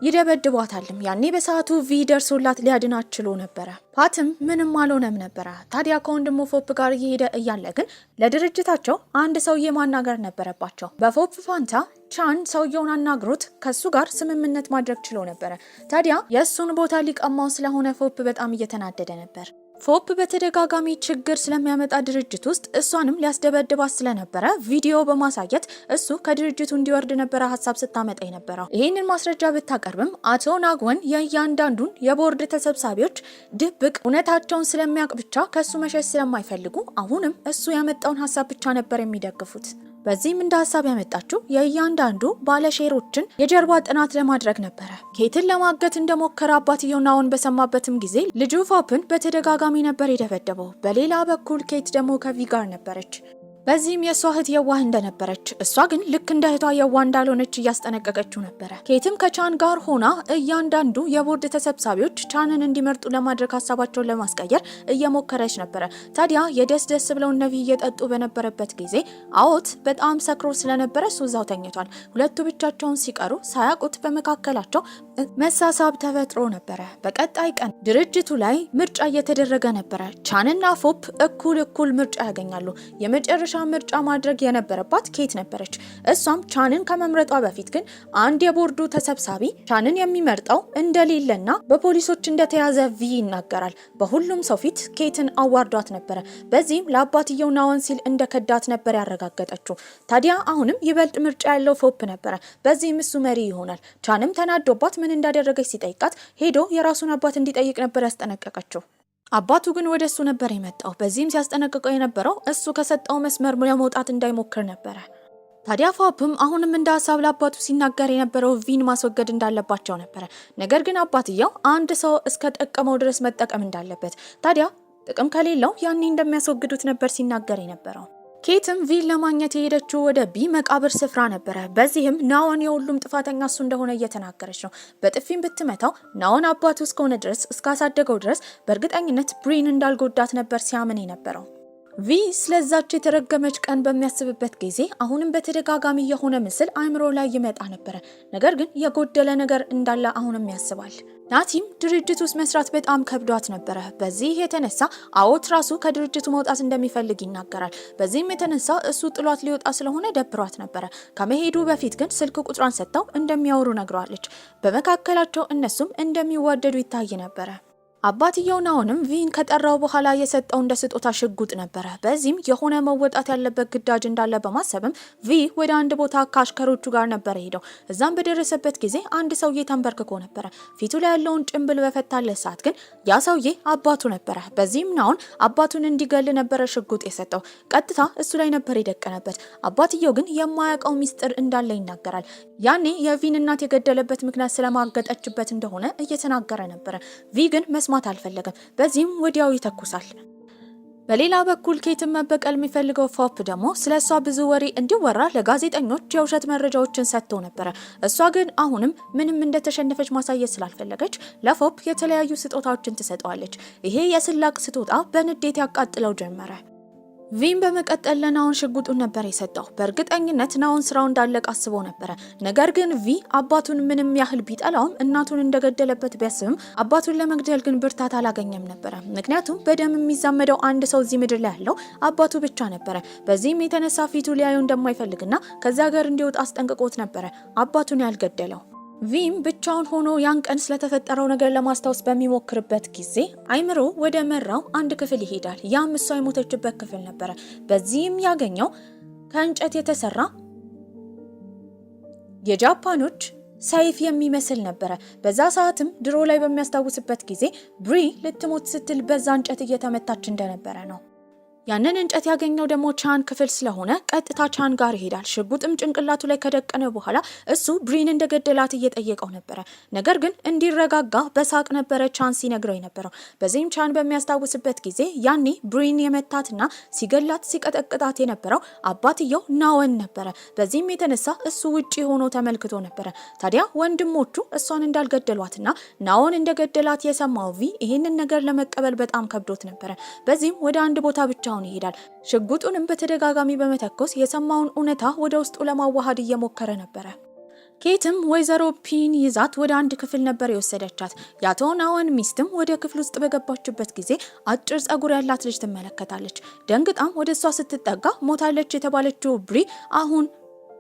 ይደበድቧታልም። ያኔ በሰዓቱ ቪ ደርሶላት ሊያድናት ችሎ ነበረ። ፓትም ምንም አልሆነም ነበረ። ታዲያ ከወንድሙ ፎፕ ጋር እየሄደ እያለ ግን ለድርጅታቸው አንድ ሰውዬ ማናገር ነበረባቸው። በፎፕ ፋንታ ቻን ሰውየውን አናግሮት ከሱ ጋር ስምምነት ማድረግ ችሎ ነበረ። ታዲያ የእሱን ቦታ ሊቀማው ስለሆነ ፎፕ በጣም እየተናደደ ነበር። ፎፕ በተደጋጋሚ ችግር ስለሚያመጣ ድርጅት ውስጥ እሷንም ሊያስደበድባት ስለነበረ ቪዲዮ በማሳየት እሱ ከድርጅቱ እንዲወርድ ነበረ ሀሳብ ስታመጣ የነበረው። ይህንን ማስረጃ ብታቀርብም አቶ ናግወን የእያንዳንዱን የቦርድ ተሰብሳቢዎች ድብቅ እውነታቸውን ስለሚያውቅ ብቻ ከሱ መሸሽ ስለማይፈልጉ አሁንም እሱ ያመጣውን ሀሳብ ብቻ ነበር የሚደግፉት። በዚህም እንደ ሀሳብ ያመጣችው የእያንዳንዱ ባለሼሮችን የጀርባ ጥናት ለማድረግ ነበረ። ኬትን ለማገት እንደሞከረ አባትየው ናኦን በሰማበትም ጊዜ ልጁ ፎፕን በተደጋጋሚ ነበር የደበደበው። በሌላ በኩል ኬት ደግሞ ከቪ ጋር ነበረች። በዚህም የሷ እህት የዋህ እንደነበረች እሷ ግን ልክ እንደ እህቷ የዋህ እንዳልሆነች እያስጠነቀቀችው ነበረ። ኬትም ከቻን ጋር ሆና እያንዳንዱ የቦርድ ተሰብሳቢዎች ቻንን እንዲመርጡ ለማድረግ ሀሳባቸውን ለማስቀየር እየሞከረች ነበረ። ታዲያ የደስ ደስ ብለው ነቪ እየጠጡ በነበረበት ጊዜ አዎት በጣም ሰክሮ ስለነበረ እሱ እዛው ተኝቷል። ሁለቱ ብቻቸውን ሲቀሩ ሳያውቁት በመካከላቸው መሳሳብ ተፈጥሮ ነበረ። በቀጣይ ቀን ድርጅቱ ላይ ምርጫ እየተደረገ ነበረ። ቻንና ፎፕ እኩል ምርጫ ያገኛሉ። የመጨረሻ ምርጫ ማድረግ የነበረባት ኬት ነበረች። እሷም ቻንን ከመምረጧ በፊት ግን አንድ የቦርዱ ተሰብሳቢ ቻንን የሚመርጠው እንደሌለና በፖሊሶች እንደተያዘ ቪ ይናገራል። በሁሉም ሰው ፊት ኬትን አዋርዷት ነበረ። በዚህም ለአባትየው ናኦን ሲል እንደከዳት ነበር ያረጋገጠችው። ታዲያ አሁንም ይበልጥ ምርጫ ያለው ፎፕ ነበረ። በዚህም እሱ መሪ ይሆናል። ቻንም ተናዶባት ምን እንዳደረገች ሲጠይቃት ሄዶ የራሱን አባት እንዲጠይቅ ነበር ያስጠነቀቀችው። አባቱ ግን ወደ እሱ ነበር የመጣው። በዚህም ሲያስጠነቅቀው የነበረው እሱ ከሰጠው መስመር ለመውጣት እንዳይሞክር ነበረ። ታዲያ ፎፕም አሁንም እንደ ሀሳብ ለአባቱ ሲናገር የነበረው ቪን ማስወገድ እንዳለባቸው ነበረ። ነገር ግን አባትየው አንድ ሰው እስከ ጠቀመው ድረስ መጠቀም እንዳለበት፣ ታዲያ ጥቅም ከሌለው ያኔ እንደሚያስወግዱት ነበር ሲናገር የነበረው። ኬትም ቪን ለማግኘት የሄደችው ወደ ቢ መቃብር ስፍራ ነበረ። በዚህም ናኦን የሁሉም ጥፋተኛ እሱ እንደሆነ እየተናገረች ነው። በጥፊም ብትመታው ናኦን አባቱ እስከሆነ ድረስ እስካሳደገው ድረስ በእርግጠኝነት ብሪን እንዳልጎዳት ነበር ሲያምን የነበረው። ቪ ስለዛች የተረገመች ቀን በሚያስብበት ጊዜ አሁንም በተደጋጋሚ የሆነ ምስል አእምሮ ላይ ይመጣ ነበረ። ነገር ግን የጎደለ ነገር እንዳለ አሁንም ያስባል። ናቲም ድርጅት ውስጥ መስራት በጣም ከብዷት ነበረ። በዚህ የተነሳ አዎት ራሱ ከድርጅቱ መውጣት እንደሚፈልግ ይናገራል። በዚህም የተነሳ እሱ ጥሏት ሊወጣ ስለሆነ ደብሯት ነበረ። ከመሄዱ በፊት ግን ስልክ ቁጥሯን ሰጥተው እንደሚያወሩ ነግረዋለች። በመካከላቸው እነሱም እንደሚዋደዱ ይታይ ነበረ። አባትየው ናኦንም ቪን ከጠራው በኋላ የሰጠው እንደ ስጦታ ሽጉጥ ነበረ። በዚህም የሆነ መወጣት ያለበት ግዳጅ እንዳለ በማሰብም ቪ ወደ አንድ ቦታ ከአሽከሮቹ ጋር ነበረ ሄደው። እዛም በደረሰበት ጊዜ አንድ ሰውዬ ተንበርክኮ ነበረ። ፊቱ ላይ ያለውን ጭንብል በፈታለት ሰዓት ግን ያ ሰውዬ አባቱ ነበረ። በዚህም ናኦን አባቱን እንዲገል ነበረ ሽጉጥ የሰጠው። ቀጥታ እሱ ላይ ነበር የደቀነበት። አባትየው ግን የማያውቀው ሚስጥር እንዳለ ይናገራል። ያኔ የቪን እናት የገደለበት ምክንያት ስለማገጠችበት እንደሆነ እየተናገረ ነበረ። ቪ ግን መስማት አልፈለገም። በዚህም ወዲያው ይተኩሳል። በሌላ በኩል ኬትን መበቀል የሚፈልገው ፎፕ ደግሞ ስለሷ ብዙ ወሬ እንዲወራ ለጋዜጠኞች የውሸት መረጃዎችን ሰጥቶ ነበረ። እሷ ግን አሁንም ምንም እንደተሸነፈች ማሳየት ስላልፈለገች ለፎፕ የተለያዩ ስጦታዎችን ትሰጠዋለች። ይሄ የስላቅ ስጦታ በንዴት ያቃጥለው ጀመረ። ቪን በመቀጠል ለናኦን ሽጉጡን ነበር የሰጠው። በእርግጠኝነት ናኦን ስራው እንዳለቀ አስቦ ነበረ። ነገር ግን ቪ አባቱን ምንም ያህል ቢጠላውም እናቱን እንደገደለበት ቢያስብም አባቱን ለመግደል ግን ብርታት አላገኘም ነበረ። ምክንያቱም በደም የሚዛመደው አንድ ሰው እዚህ ምድር ላይ ያለው አባቱ ብቻ ነበረ። በዚህም የተነሳ ፊቱ ሊያዩ እንደማይፈልግና ከዚያ ሀገር እንዲወጣ አስጠንቅቆት ነበረ አባቱን ያልገደለው። ቪም ብቻውን ሆኖ ያን ቀን ስለተፈጠረው ነገር ለማስታወስ በሚሞክርበት ጊዜ አይምሮ ወደ መራው አንድ ክፍል ይሄዳል። ያም እሷ የሞተችበት ክፍል ነበረ። በዚህም ያገኘው ከእንጨት የተሰራ የጃፓኖች ሰይፍ የሚመስል ነበረ። በዛ ሰዓትም ድሮ ላይ በሚያስታውስበት ጊዜ ብሪ ልትሞት ስትል በዛ እንጨት እየተመታች እንደነበረ ነው። ያንን እንጨት ያገኘው ደግሞ ቻን ክፍል ስለሆነ ቀጥታ ቻን ጋር ይሄዳል። ሽጉጥም ጭንቅላቱ ላይ ከደቀነ በኋላ እሱ ብሪን እንደገደላት እየጠየቀው ነበረ። ነገር ግን እንዲረጋጋ በሳቅ ነበረ ቻን ሲነግረው የነበረው። በዚህም ቻን በሚያስታውስበት ጊዜ ያኔ ብሪን የመታትና ሲገላት ሲቀጠቅጣት የነበረው አባትየው ናኦን ነበረ። በዚህም የተነሳ እሱ ውጪ ሆኖ ተመልክቶ ነበረ። ታዲያ ወንድሞቹ እሷን እንዳልገደሏትና ናኦን እንደገደላት የሰማው ቪ ይሄንን ነገር ለመቀበል በጣም ከብዶት ነበረ። በዚህም ወደ አንድ ቦታ ብቻ ይሄዳል። ሽጉጡንም በተደጋጋሚ በመተኮስ የሰማውን እውነታ ወደ ውስጡ ለማዋሃድ እየሞከረ ነበረ። ኬትም ወይዘሮ ፒን ይዛት ወደ አንድ ክፍል ነበር የወሰደቻት። የአቶ ናኦን ሚስትም ወደ ክፍል ውስጥ በገባችበት ጊዜ አጭር ጸጉር ያላት ልጅ ትመለከታለች። ደንግጣም ወደ እሷ ስትጠጋ ሞታለች የተባለችው ብሪ አሁን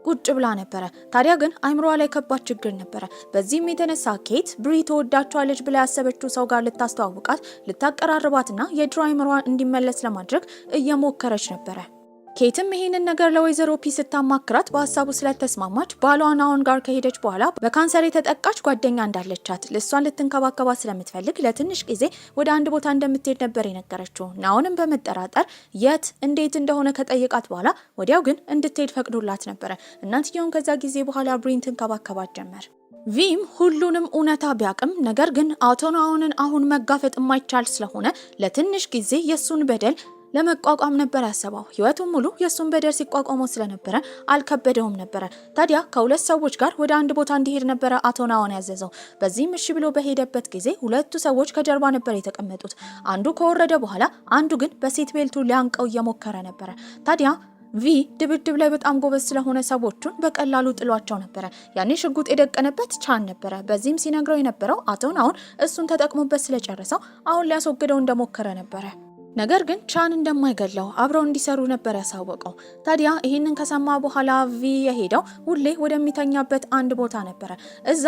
ቁጭ ብላ ነበረ። ታዲያ ግን አይምሮዋ ላይ ከባድ ችግር ነበረ። በዚህም የተነሳ ኬት ብሪ ተወዳቸዋለች ብላ ያሰበችው ሰው ጋር ልታስተዋውቃት፣ ልታቀራርባትና የድሮ አይምሮዋን እንዲመለስ ለማድረግ እየሞከረች ነበረ። ኬትም ይሄንን ነገር ለወይዘሮ ፒ ስታማክራት በሀሳቡ ስለተስማማች ባሏ ናኦን ጋር ከሄደች በኋላ በካንሰር የተጠቃች ጓደኛ እንዳለቻት ለሷን ልትንከባከባት ስለምትፈልግ ለትንሽ ጊዜ ወደ አንድ ቦታ እንደምትሄድ ነበር የነገረችው። ናኦንም በመጠራጠር የት እንዴት እንደሆነ ከጠየቃት በኋላ ወዲያው ግን እንድትሄድ ፈቅዶላት ነበረ። እናትየውን ከዛ ጊዜ በኋላ ብሪን ትንከባከባት ጀመር። ቪም ሁሉንም እውነታ ቢያቅም ነገር ግን አቶ ናኦንን አሁን መጋፈጥ የማይቻል ስለሆነ ለትንሽ ጊዜ የሱን በደል ለመቋቋም ነበር ያሰበው። ህይወቱን ሙሉ የሱን በደል ሲቋቋመው ስለነበረ አልከበደውም ነበረ። ታዲያ ከሁለት ሰዎች ጋር ወደ አንድ ቦታ እንዲሄድ ነበረ አቶ ናኦን ያዘዘው። በዚህም እሺ ብሎ በሄደበት ጊዜ ሁለቱ ሰዎች ከጀርባ ነበር የተቀመጡት። አንዱ ከወረደ በኋላ አንዱ ግን በሴት ቤልቱ ሊያንቀው እየሞከረ ነበረ። ታዲያ ቪ ድብድብ ላይ በጣም ጎበዝ ስለሆነ ሰዎቹን በቀላሉ ጥሏቸው ነበረ። ያኔ ሽጉጥ የደቀነበት ቻን ነበረ። በዚህም ሲነግረው የነበረው አቶ ናኦን እሱን ተጠቅሞበት ስለጨረሰው አሁን ሊያስወግደው እንደሞከረ ነበረ። ነገር ግን ቻን እንደማይገለው አብረው እንዲሰሩ ነበር ያሳወቀው። ታዲያ ይሄንን ከሰማ በኋላ ቪ የሄደው ሁሌ ወደሚተኛበት አንድ ቦታ ነበረ። እዛ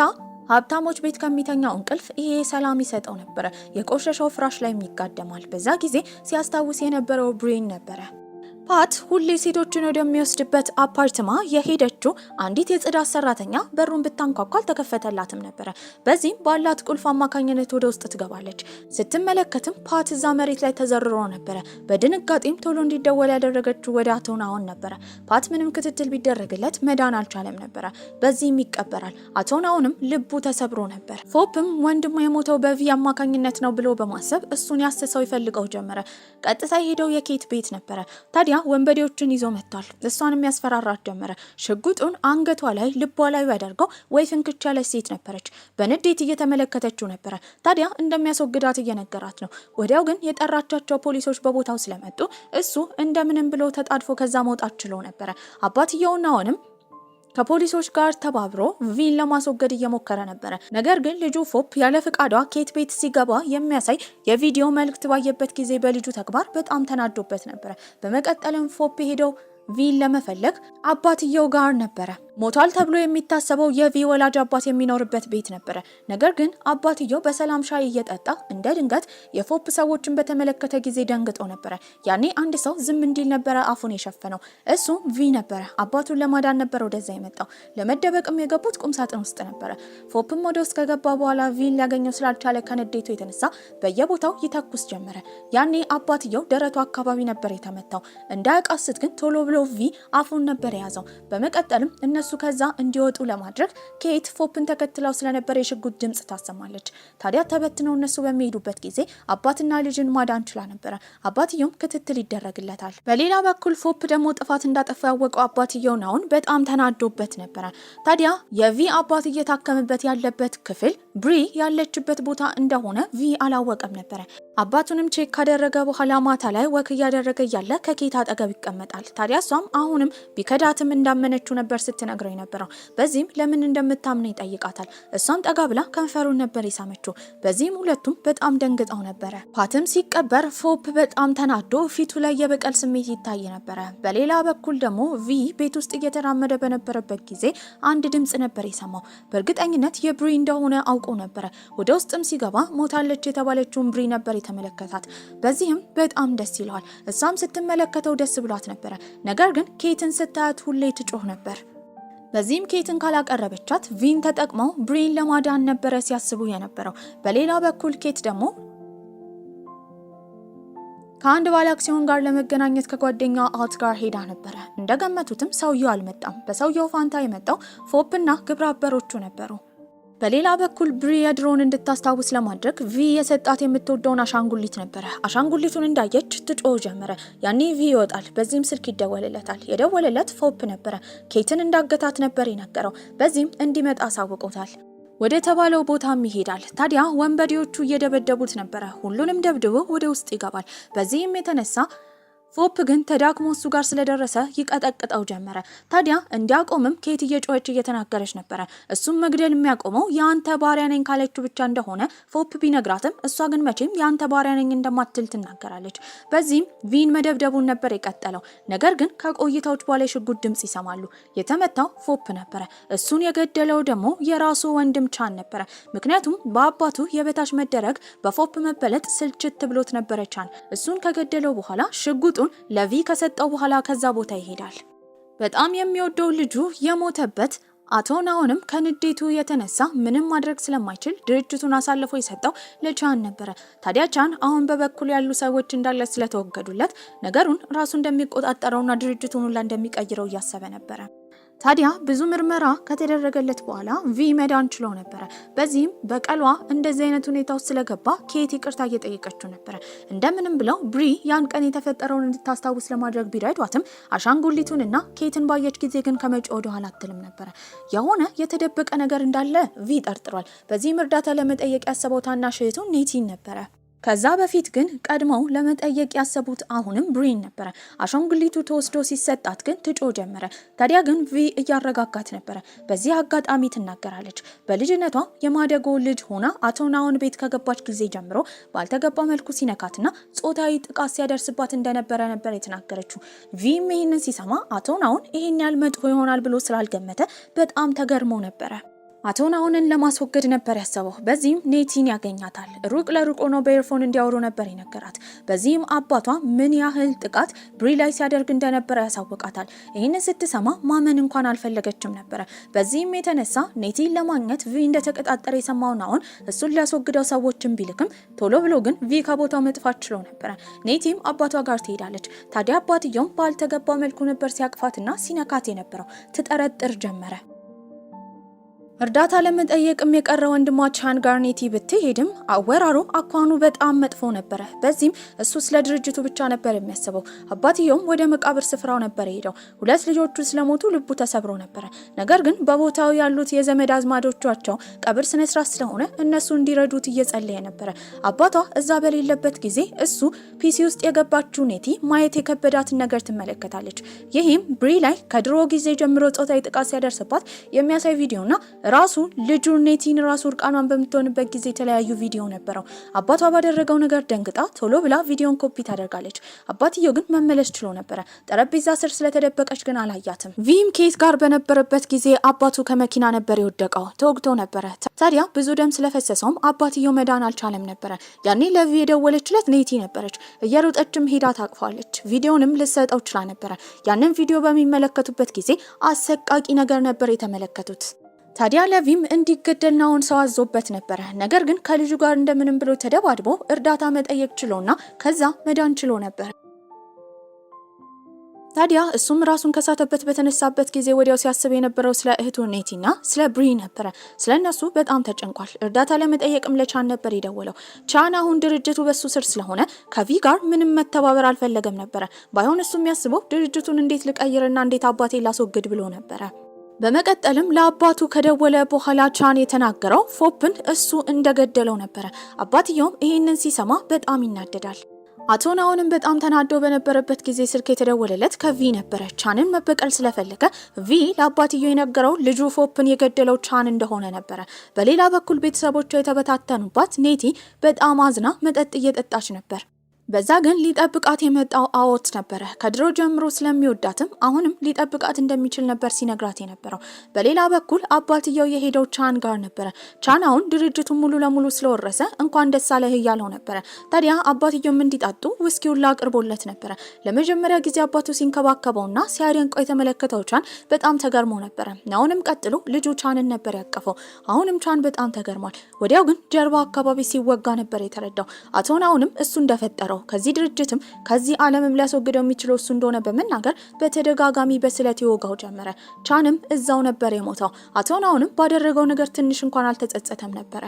ሀብታሞች ቤት ከሚተኛው እንቅልፍ ይሄ ሰላም ይሰጠው ነበረ። የቆሸሸው ፍራሽ ላይ ይጋደማል። በዛ ጊዜ ሲያስታውስ የነበረው ብሪን ነበረ። ፓት ሁሌ ሴቶችን ወደሚወስድበት አፓርትማ የሄደችው አንዲት የጽዳት ሰራተኛ በሩን ብታንኳኳ አልተከፈተላትም ነበር። በዚህም ባላት ቁልፍ አማካኝነት ወደ ውስጥ ትገባለች። ስትመለከትም ፓት እዛ መሬት ላይ ተዘርሮ ነበር። በድንጋጤም ቶሎ እንዲደወል ያደረገችው ወደ አቶ ናኦን ነበር። ፓት ምንም ክትትል ቢደረግለት መዳን አልቻለም ነበር። በዚህም ይቀበራል። አቶ ናኦንም ልቡ ተሰብሮ ነበር። ፎፕም ወንድሙ የሞተው በቪ አማካኝነት ነው ብሎ በማሰብ እሱን ያሰሰው ይፈልገው ጀመረ። ቀጥታ ሄደው የኬት ቤት ነበር። ታዲያ ወንበዴዎችን ይዞ መጥቷል። እሷንም ያስፈራራት ጀመረ። ሽጉጡን አንገቷ ላይ ልቧ ላይ ያደርገው ወይ ፍንክች ያለች ሴት ነበረች። በንዴት እየተመለከተችው ነበረ። ታዲያ እንደሚያስወግዳት እየነገራት ነው። ወዲያው ግን የጠራቻቸው ፖሊሶች በቦታው ስለመጡ እሱ እንደምንም ብሎ ተጣድፎ ከዛ መውጣት ችሎ ነበረ። አባትየውና አሁንም ከፖሊሶች ጋር ተባብሮ ቪን ለማስወገድ እየሞከረ ነበር። ነገር ግን ልጁ ፎፕ ያለ ፍቃዷ ኬት ቤት ሲገባ የሚያሳይ የቪዲዮ መልእክት ባየበት ጊዜ በልጁ ተግባር በጣም ተናዶበት ነበር። በመቀጠልም ፎፕ ሄደው ቪን ለመፈለግ አባትየው ጋር ነበረ። ሞቷል ተብሎ የሚታሰበው የቪ ወላጅ አባት የሚኖርበት ቤት ነበረ። ነገር ግን አባትየው በሰላም ሻይ እየጠጣ እንደ ድንገት የፎፕ ሰዎችን በተመለከተ ጊዜ ደንግጦ ነበረ። ያኔ አንድ ሰው ዝም እንዲል ነበረ አፉን የሸፈነው። እሱ ቪ ነበረ። አባቱን ለማዳን ነበረ ወደዛ የመጣው። ለመደበቅም የገቡት ቁም ሳጥን ውስጥ ነበረ። ፎፕም ወደ ውስጥ ከገባ በኋላ ቪን ሊያገኘው ስላልቻለ ከንዴቱ የተነሳ በየቦታው ይተኩስ ጀመረ። ያኔ አባትየው ደረቱ አካባቢ ነበር የተመታው። እንዳያቃስት ግን ቶሎ ብሎ ቪ አፉን ነበር የያዘው። በመቀጠልም እነሱ ከዛ እንዲወጡ ለማድረግ ኬት ፎፕን ተከትለው ስለነበር የሽጉጥ ድምጽ ታሰማለች። ታዲያ ተበትነው እነሱ በሚሄዱበት ጊዜ አባትና ልጅን ማዳን ችላ ነበረ። አባትየውም ክትትል ይደረግለታል። በሌላ በኩል ፎፕ ደግሞ ጥፋት እንዳጠፋ ያወቀው አባትየው ናኦን በጣም ተናዶበት ነበረ። ታዲያ የቪ አባት እየታከመበት ያለበት ክፍል ብሪ ያለችበት ቦታ እንደሆነ ቪ አላወቀም ነበረ። አባቱንም ቼክ ካደረገ በኋላ ማታ ላይ ወክ እያደረገ እያለ ከኬት አጠገብ ይቀመጣል። ታዲያ እሷም አሁንም ቢከዳትም እንዳመነችው ነበር ስትነግረው የነበረው። በዚህም ለምን እንደምታምነው ይጠይቃታል። እሷም ጠጋ ብላ ከንፈሩን ነበር የሳመችው። በዚህም ሁለቱም በጣም ደንግጠው ነበረ። ፓትም ሲቀበር ፎፕ በጣም ተናዶ ፊቱ ላይ የበቀል ስሜት ይታይ ነበረ። በሌላ በኩል ደግሞ ቪ ቤት ውስጥ እየተራመደ በነበረበት ጊዜ አንድ ድምጽ ነበር የሰማው። በእርግጠኝነት የብሪ እንደሆነ አውቆ ነበረ። ወደ ውስጥም ሲገባ ሞታለች የተባለችውን ብሪ ነበር የተመለከታት። በዚህም በጣም ደስ ይለዋል። እሷም ስትመለከተው ደስ ብሏት ነበረ። ነገር ግን ኬትን ስታያት ሁሌ ትጮህ ነበር። በዚህም ኬትን ካላቀረበቻት ቪን ተጠቅመው ብሪን ለማዳን ነበረ ሲያስቡ የነበረው። በሌላ በኩል ኬት ደግሞ ከአንድ ባለ አክሲዮን ጋር ለመገናኘት ከጓደኛዋ አውት ጋር ሄዳ ነበረ። እንደገመቱትም ሰውየው አልመጣም። በሰውየው ፋንታ የመጣው ፎፕና ግብረ አበሮቹ ነበሩ። በሌላ በኩል ብሪ የድሮውን እንድታስታውስ ለማድረግ ቪ የሰጣት የምትወደውን አሻንጉሊት ነበረ። አሻንጉሊቱን እንዳየች ትጮህ ጀመረ። ያኔ ቪ ይወጣል። በዚህም ስልክ ይደወልለታል። የደወለለት ፎፕ ነበረ። ኬትን እንዳገታት ነበር የነገረው። በዚህም እንዲመጣ አሳውቆታል። ወደ ተባለው ቦታም ይሄዳል። ታዲያ ወንበዴዎቹ እየደበደቡት ነበረ። ሁሉንም ደብድቦ ወደ ውስጥ ይገባል። በዚህም የተነሳ ፎፕ ግን ተዳክሞ እሱ ጋር ስለደረሰ ይቀጠቅጠው ጀመረ። ታዲያ እንዲያቆምም ኬት እየጮኸች እየተናገረች ነበረ። እሱም መግደል የሚያቆመው የአንተ ባሪያ ነኝ ካለችው ብቻ እንደሆነ ፎፕ ቢነግራትም እሷ ግን መቼም የአንተ ባሪያ ነኝ እንደማትል ትናገራለች። በዚህም ቪን መደብደቡን ነበር የቀጠለው። ነገር ግን ከቆይታዎች በኋላ የሽጉጥ ድምጽ ይሰማሉ። የተመታው ፎፕ ነበረ። እሱን የገደለው ደግሞ የራሱ ወንድም ቻን ነበረ። ምክንያቱም በአባቱ የበታች መደረግ በፎፕ መበለጥ ስልችት ብሎት ነበረ። ቻን እሱን ከገደለው በኋላ ሽጉጡ ለቪ ከሰጠው በኋላ ከዛ ቦታ ይሄዳል። በጣም የሚወደው ልጁ የሞተበት አቶ ናኦንም ከንዴቱ የተነሳ ምንም ማድረግ ስለማይችል ድርጅቱን አሳልፎ የሰጠው ለቻን ነበረ። ታዲያ ቻን አሁን በበኩል ያሉ ሰዎች እንዳለ ስለተወገዱለት ነገሩን ራሱ እንደሚቆጣጠረውና ድርጅቱን ሁላ እንደሚቀይረው እያሰበ ነበረ። ታዲያ ብዙ ምርመራ ከተደረገለት በኋላ ቪ መዳን ችሎ ነበረ። በዚህም በቀሏ እንደዚህ አይነት ሁኔታ ውስጥ ስለገባ ኬት ይቅርታ እየጠየቀችው ነበረ። እንደምንም ብለው ብሪ ያን ቀን የተፈጠረውን እንድታስታውስ ለማድረግ ቢረዷትም አሻንጉሊቱንና ኬትን ባየች ጊዜ ግን ከመጪ ወደ ኋላ አትልም ነበረ። የሆነ የተደበቀ ነገር እንዳለ ቪ ጠርጥሯል። በዚህም እርዳታ ለመጠየቅ ያሰበው ታናሽ እህቱ ኔቲን ነበረ። ከዛ በፊት ግን ቀድመው ለመጠየቅ ያሰቡት አሁንም ብሪን ነበረ። አሻንጉሊቱ ተወስዶ ሲሰጣት ግን ትጮ ጀመረ። ታዲያ ግን ቪ እያረጋጋት ነበረ። በዚህ አጋጣሚ ትናገራለች። በልጅነቷ የማደጎ ልጅ ሆና አቶ ናኦን ቤት ከገባች ጊዜ ጀምሮ ባልተገባ መልኩ ሲነካትና ጾታዊ ጥቃት ሲያደርስባት እንደነበረ ነበር የተናገረችው። ቪም ይህንን ሲሰማ አቶ ናኦን ይሄን ያህል መጥፎ ይሆናል ብሎ ስላልገመተ በጣም ተገርሞ ነበረ። አቶ ናኦልን ለማስወገድ ነበር ያሰበው። በዚህም ኔቲን ያገኛታል። ሩቅ ለሩቅ ሆኖ በኤርፎን እንዲያወሩ ነበር ይነገራት። በዚህም አባቷ ምን ያህል ጥቃት ብሪ ላይ ሲያደርግ እንደነበረ ያሳውቃታል። ይህን ስትሰማ ማመን እንኳን አልፈለገችም ነበር። በዚህም የተነሳ ኔቲን ለማግኘት ቪ እንደተቀጣጠረ የሰማው ናኦል እሱን ሊያስወግደው ሰዎችን ቢልክም ቶሎ ብሎ ግን ቪ ከቦታው መጥፋት ችሎ ነበር። ኔቲም አባቷ ጋር ትሄዳለች። ታዲያ አባትየው ባልተገባ መልኩ ነበር ሲያቅፋትና ሲነካት የነበረው። ትጠረጥር ጀመረ። እርዳታ ለመጠየቅም የቀረ ወንድሟ ቻን ጋር ኔቲ ብትሄድም አወራሩ አኳኑ በጣም መጥፎ ነበር። በዚህም እሱ ስለ ድርጅቱ ብቻ ነበር የሚያስበው። አባትየውም ወደ መቃብር ስፍራው ነበር ሄደው። ሁለት ልጆቹ ስለሞቱ ልቡ ተሰብሮ ነበር። ነገር ግን በቦታው ያሉት የዘመድ አዝማዶቻቸው ቀብር ስነ ስርዓት ስለሆነ እነሱ እንዲረዱት እየጸለየ ነበር። አባቷ እዛ በሌለበት ጊዜ እሱ ፒሲ ውስጥ የገባችው ኔቲ ማየት የከበዳትን ነገር ትመለከታለች። ይህም ብሪ ላይ ከድሮ ጊዜ ጀምሮ ጾታዊ ጥቃት ሲያደርስባት የሚያሳይ ቪዲዮና ራሱ ልጁ ኔቲን ራሱ እርቃኗን በምትሆንበት ጊዜ የተለያዩ ቪዲዮ ነበረው። አባቷ ባደረገው ነገር ደንግጣ ቶሎ ብላ ቪዲዮን ኮፒ ታደርጋለች። አባትየው ግን መመለስ ችሎ ነበር። ጠረጴዛ ስር ስለተደበቀች ግን አላያትም። ቪም ኬት ጋር በነበረበት ጊዜ አባቱ ከመኪና ነበር የወደቀው። ተወግቶ ነበር። ታዲያ ብዙ ደም ስለፈሰሰውም አባትየው መዳን አልቻለም ነበር። ያኔ ለቪ የደወለችለት ኔቲ ነበረች። እየሮጠችም ሄዳ ታቅፏለች። ቪዲዮንም ልሰጠው ችላ ነበር። ያንን ቪዲዮ በሚመለከቱበት ጊዜ አሰቃቂ ነገር ነበር የተመለከቱት። ታዲያ ለቪም እንዲገደል ናኦል ሰው አዞበት ነበር። ነገር ግን ከልጁ ጋር እንደምንም ብሎ ተደባድቦ እርዳታ መጠየቅ ችሎና ከዛ መዳን ችሎ ነበር። ታዲያ እሱም ራሱን ከሳተበት በተነሳበት ጊዜ ወዲያው ሲያስብ የነበረው ስለ እህቱ ኔቲና ስለ ብሪ ነበር። ስለነሱ በጣም ተጨንቋል። እርዳታ ለመጠየቅም ለቻን ነበር የደወለው። ቻን አሁን ድርጅቱ በሱ ስር ስለሆነ ከቪ ጋር ምንም መተባበር አልፈለገም ነበር። ባይሆን እሱ የሚያስበው ድርጅቱን እንዴት ልቀይርና እንዴት አባቴ ላስወግድ ብሎ ነበር። በመቀጠልም ለአባቱ ከደወለ በኋላ ቻን የተናገረው ፎፕን እሱ እንደገደለው ነበር። አባትየውም ይሄንን ሲሰማ በጣም ይናደዳል። አቶ ናኦልም በጣም ተናዶ በነበረበት ጊዜ ስልክ የተደወለለት ከቪ ነበረ። ቻንን መበቀል ስለፈለገ ቪ ለአባትየው የነገረው ልጁ ፎፕን የገደለው ቻን እንደሆነ ነበረ። በሌላ በኩል ቤተሰቦቿ የተበታተኑባት ኔቲ በጣም አዝና መጠጥ እየጠጣች ነበር። በዛ ግን ሊጠብቃት የመጣው አዎት ነበረ። ከድሮ ጀምሮ ስለሚወዳትም አሁንም ሊጠብቃት እንደሚችል ነበር ሲነግራት የነበረው። በሌላ በኩል አባትየው የሄደው ቻን ጋር ነበረ። ቻን አሁን ድርጅቱን ሙሉ ለሙሉ ስለወረሰ እንኳን ደስ አለህ እያለው ነበረ። ታዲያ አባትየውም እንዲጣጡ ውስኪውን ላቅርቦለት ነበረ። ለመጀመሪያ ጊዜ አባቱ ሲንከባከበውና ሲያደንቀው የተመለከተው ቻን በጣም ተገርሞ ነበረ። አሁንም ቀጥሎ ልጁ ቻንን ነበር ያቀፈው። አሁንም ቻን በጣም ተገርሟል። ወዲያው ግን ጀርባ አካባቢ ሲወጋ ነበር የተረዳው። አቶ ናኦልም እሱ እንደፈጠረው ከዚህ ድርጅትም ከዚህ ዓለምም ሊያስወግደው የሚችለው እሱ እንደሆነ በመናገር በተደጋጋሚ በስለት ይወጋው ጀመረ። ቻንም እዛው ነበር የሞተው። አቶ ናኦልም ባደረገው ነገር ትንሽ እንኳን አልተጸጸተም ነበር።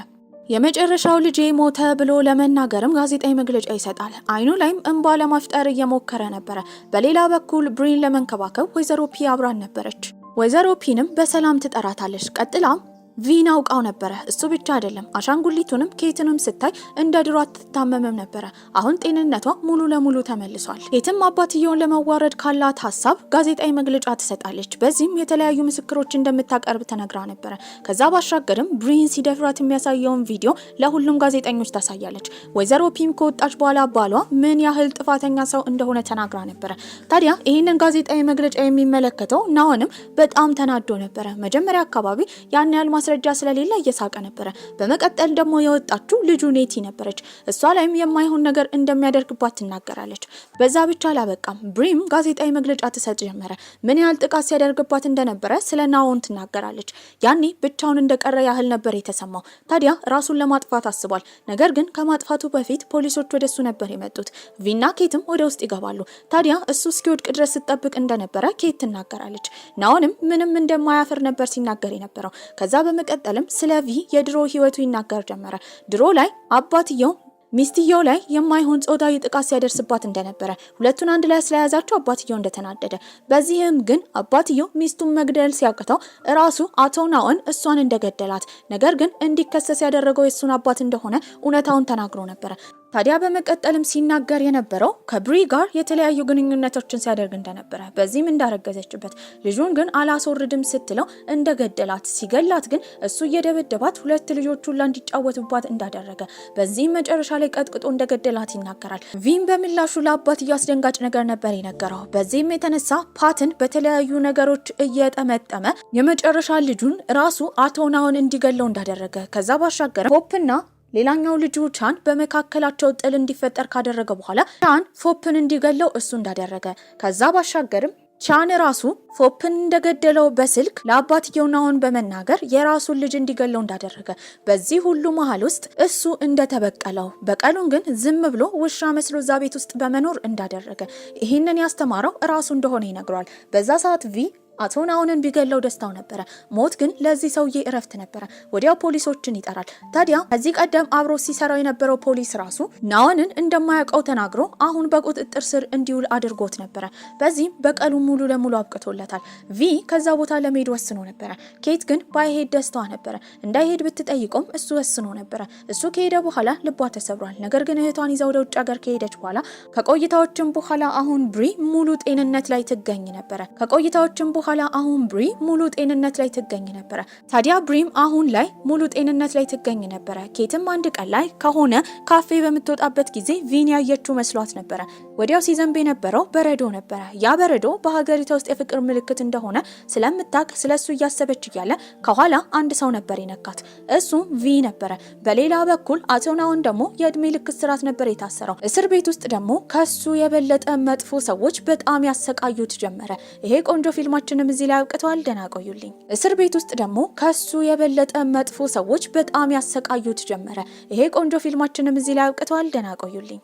የመጨረሻው ልጄ ሞተ ብሎ ለመናገርም ጋዜጣዊ መግለጫ ይሰጣል። አይኑ ላይም እንባ ለማፍጠር እየሞከረ ነበር። በሌላ በኩል ብሪን ለመንከባከብ ወይዘሮ ፒ አብራን ነበረች። ወይዘሮ ፒንም በሰላም ትጠራታለች። ቀጥላም ቪን አውቃው ነበረ። እሱ ብቻ አይደለም አሻንጉሊቱንም ኬትንም ስታይ እንደ ድሮ አትታመምም ነበረ። አሁን ጤንነቷ ሙሉ ለሙሉ ተመልሷል። ኬትም አባትየውን ለመዋረድ ካላት ሀሳብ ጋዜጣዊ መግለጫ ትሰጣለች። በዚህም የተለያዩ ምስክሮች እንደምታቀርብ ተነግራ ነበረ። ከዛ ባሻገርም ብሪን ሲደፍራት የሚያሳየውን ቪዲዮ ለሁሉም ጋዜጠኞች ታሳያለች። ወይዘሮ ፒም ከወጣች በኋላ ባሏ ምን ያህል ጥፋተኛ ሰው እንደሆነ ተናግራ ነበረ። ታዲያ ይህንን ጋዜጣዊ መግለጫ የሚመለከተው ናኦልም በጣም ተናዶ ነበረ። መጀመሪያ አካባቢ ያን ያህል ማስረጃ ስለሌለ እየሳቀ ነበረ። በመቀጠል ደግሞ የወጣችው ልጁ ኔቲ ነበረች። እሷ ላይም የማይሆን ነገር እንደሚያደርግባት ትናገራለች። በዛ ብቻ አላበቃም። ብሪም ጋዜጣዊ መግለጫ ትሰጥ ጀመረ። ምን ያህል ጥቃት ሲያደርግባት እንደነበረ ስለ ናኦል ትናገራለች። ያኔ ብቻውን እንደቀረ ያህል ነበር የተሰማው። ታዲያ ራሱን ለማጥፋት አስቧል። ነገር ግን ከማጥፋቱ በፊት ፖሊሶች ወደሱ ነበር የመጡት። ቪና ኬትም ወደ ውስጥ ይገባሉ። ታዲያ እሱ እስኪወድቅ ድረስ ስትጠብቅ እንደነበረ ኬት ትናገራለች። ናኦልም ምንም እንደማያፍር ነበር ሲናገር የነበረው። ከዛ በመቀጠልም ስለ ቪ የድሮ ህይወቱ ይናገር ጀመረ። ድሮ ላይ አባትየው ሚስትየው ላይ የማይሆን ጾታዊ ጥቃት ሲያደርስባት እንደነበረ፣ ሁለቱን አንድ ላይ ስለያዛቸው አባትየው እንደተናደደ፣ በዚህም ግን አባትየው ሚስቱን መግደል ሲያቅተው ራሱ አቶ ናኦል እሷን እንደገደላት፣ ነገር ግን እንዲከሰስ ያደረገው የሱን አባት እንደሆነ እውነታውን ተናግሮ ነበር። ታዲያ በመቀጠልም ሲናገር የነበረው ከብሪ ጋር የተለያዩ ግንኙነቶችን ሲያደርግ እንደነበረ በዚህም እንዳረገዘችበት ልጁን ግን አላስወርድም ስትለው እንደገደላት ሲገላት ግን እሱ እየደበደባት ሁለት ልጆቹን እንዲጫወቱባት እንዳደረገ በዚህም መጨረሻ ላይ ቀጥቅጦ እንደገደላት ይናገራል። ቪም በምላሹ ለአባትየው አስደንጋጭ ነገር ነበር የነገረው። በዚህም የተነሳ ፓትን በተለያዩ ነገሮች እየጠመጠመ የመጨረሻ ልጁን ራሱ አቶ ናኦን እንዲገለው እንዳደረገ ከዛ ባሻገር ፖፕና ሌላኛው ልጁ ቻን በመካከላቸው ጥል እንዲፈጠር ካደረገ በኋላ ቻን ፎፕን እንዲገለው እሱ እንዳደረገ ከዛ ባሻገርም ቻን ራሱ ፎፕን እንደገደለው በስልክ ለአባትየው ናኦን በመናገር የራሱን ልጅ እንዲገለው እንዳደረገ በዚህ ሁሉ መሃል ውስጥ እሱ እንደተበቀለው በቀሉን ግን ዝም ብሎ ውሻ መስሎ እዛ ቤት ውስጥ በመኖር እንዳደረገ ይህንን ያስተማረው ራሱ እንደሆነ ይነግረዋል። በዛ ሰዓት ቪ አቶ ናኦንን ቢገለው ደስታው ነበረ። ሞት ግን ለዚህ ሰውዬ እረፍት ነበረ። ወዲያው ፖሊሶችን ይጠራል። ታዲያ ከዚህ ቀደም አብሮ ሲሰራው የነበረው ፖሊስ ራሱ ናኦንን እንደማያውቀው ተናግሮ አሁን በቁጥጥር ስር እንዲውል አድርጎት ነበረ። በዚህም በቀሉ ሙሉ ለሙሉ አብቅቶለታል። ቪ ከዛ ቦታ ለመሄድ ወስኖ ነበረ። ኬት ግን ባይሄድ ደስታዋ ነበረ። እንዳይሄድ ብትጠይቆም እሱ ወስኖ ነበረ። እሱ ከሄደ በኋላ ልቧ ተሰብሯል። ነገር ግን እህቷን ይዛ ወደ ውጭ ሀገር ከሄደች በኋላ ከቆይታዎችም በኋላ አሁን ብሪ ሙሉ ጤንነት ላይ ትገኝ ነበረ። ከቆይታዎችም በኋላ አሁን ብሪ ሙሉ ጤንነት ላይ ትገኝ ነበረ። ታዲያ ብሪም አሁን ላይ ሙሉ ጤንነት ላይ ትገኝ ነበረ። ኬትም አንድ ቀን ላይ ከሆነ ካፌ በምትወጣበት ጊዜ ቪን ያየችው መስሏት ነበረ። ወዲያው ሲዘንብ የነበረው በረዶ ነበረ። ያ በረዶ በሀገሪቷ ውስጥ የፍቅር ምልክት እንደሆነ ስለምታቅ ስለሱ እያሰበች እያለ ከኋላ አንድ ሰው ነበር የነካት። እሱም ቪ ነበረ። በሌላ በኩል አቶ ናኦን ደግሞ የእድሜ ልክ እስራት ነበር የታሰረው። እስር ቤት ውስጥ ደግሞ ከሱ የበለጠ መጥፎ ሰዎች በጣም ያሰቃዩት ጀመረ። ይሄ ቆንጆ ፊልማችን እዚህ ላይ አብቅቷል። ደህና ቆዩልኝ። እስር ቤት ውስጥ ደግሞ ከሱ የበለጠ መጥፎ ሰዎች በጣም ያሰቃዩት ጀመረ። ይሄ ቆንጆ ፊልማችንም እዚህ ላይ አብቅቷል። ደህና ቆዩልኝ።